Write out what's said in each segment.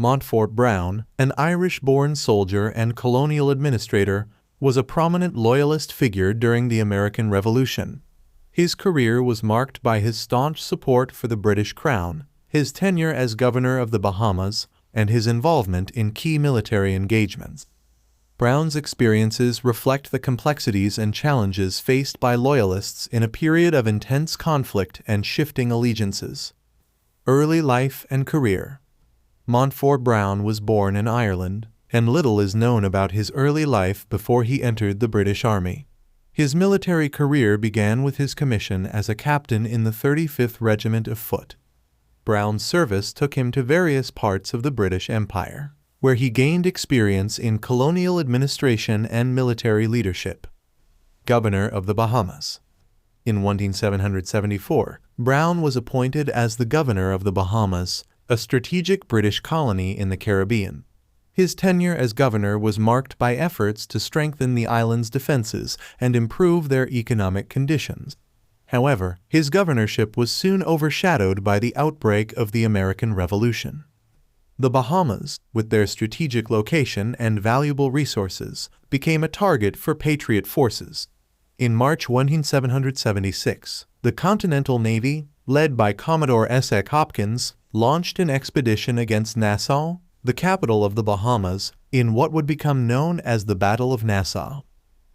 Montfort Brown, an Irish-born soldier and colonial administrator, was a prominent Loyalist figure during the American Revolution. His career was marked by his staunch support for the British Crown, his tenure as governor of the Bahamas, and his involvement in key military engagements. Brown's experiences reflect the complexities and challenges faced by Loyalists in a period of intense conflict and shifting allegiances. Early life and career. Montfort Brown was born in Ireland, and little is known about his early life before he entered the British Army. His military career began with his commission as a captain in the 35th Regiment of Foot. Brown's service took him to various parts of the British Empire, where he gained experience in colonial administration and military leadership. Governor of the Bahamas. In 1774, Brown was appointed as the governor of the Bahamas, a strategic British colony in the Caribbean. His tenure as governor was marked by efforts to strengthen the island's defenses and improve their economic conditions. However, his governorship was soon overshadowed by the outbreak of the American Revolution. The Bahamas, with their strategic location and valuable resources, became a target for Patriot forces. In March 1776, the Continental Navy, led by Commodore S.X. Hopkins, launched an expedition against Nassau, the capital of the Bahamas, in what would become known as the Battle of Nassau.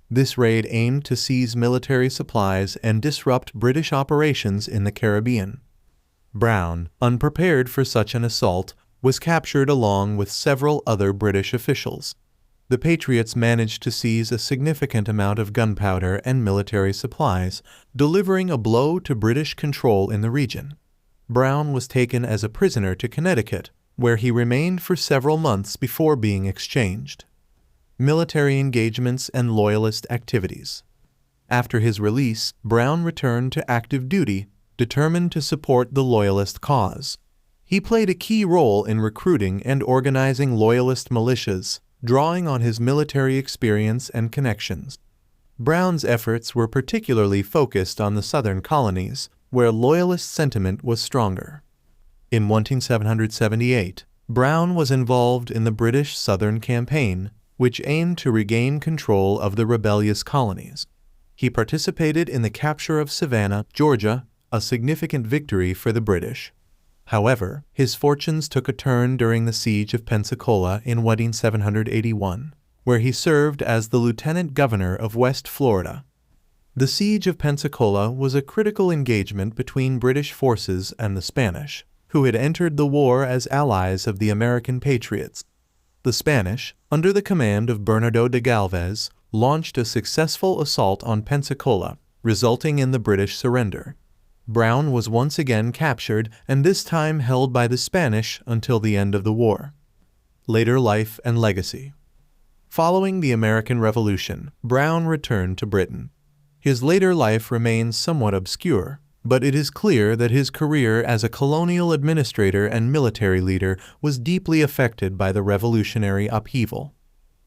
This raid aimed to seize military supplies and disrupt British operations in the Caribbean. Brown, unprepared for such an assault, was captured along with several other British officials. The Patriots managed to seize a significant amount of gunpowder and military supplies, delivering a blow to British control in the region. Brown was taken as a prisoner to Connecticut, where he remained for several months before being exchanged. Military engagements and Loyalist activities. After his release, Brown returned to active duty, determined to support the Loyalist cause. He played a key role in recruiting and organizing Loyalist militias, drawing on his military experience and connections. Brown's efforts were particularly focused on the southern colonies, where Loyalist sentiment was stronger. In 1778, Brown was involved in the British Southern Campaign, which aimed to regain control of the rebellious colonies. He participated in the capture of Savannah, Georgia, a significant victory for the British. However, his fortunes took a turn during the siege of Pensacola in 1781, where he served as the lieutenant governor of West Florida. The siege of Pensacola was a critical engagement between British forces and the Spanish, who had entered the war as allies of the American Patriots. The Spanish, under the command of Bernardo de Galvez, launched a successful assault on Pensacola, resulting in the British surrender. Brown was once again captured and this time held by the Spanish until the end of the war. Later life and legacy. Following the American Revolution, Brown returned to Britain. His later life remains somewhat obscure, but it is clear that his career as a colonial administrator and military leader was deeply affected by the revolutionary upheaval.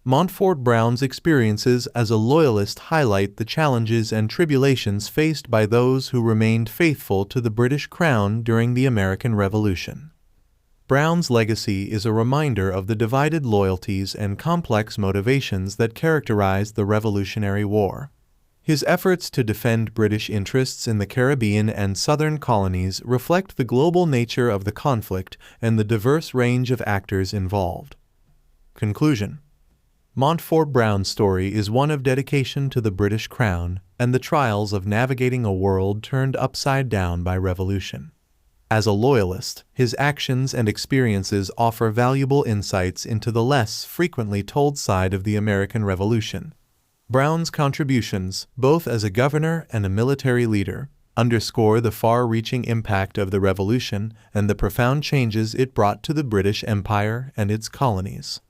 Montfort Brown's experiences as a Loyalist highlight the challenges and tribulations faced by those who remained faithful to the British Crown during the American Revolution. Brown's legacy is a reminder of the divided loyalties and complex motivations that characterized the Revolutionary War. His efforts to defend British interests in the Caribbean and southern colonies reflect the global nature of the conflict and the diverse range of actors involved. Conclusion. Montfort Brown's story is one of dedication to the British Crown and the trials of navigating a world turned upside down by revolution. As a Loyalist, his actions and experiences offer valuable insights into the less frequently told side of the American Revolution. Brown's contributions, both as a governor and a military leader, underscore the far-reaching impact of the Revolution and the profound changes it brought to the British Empire and its colonies.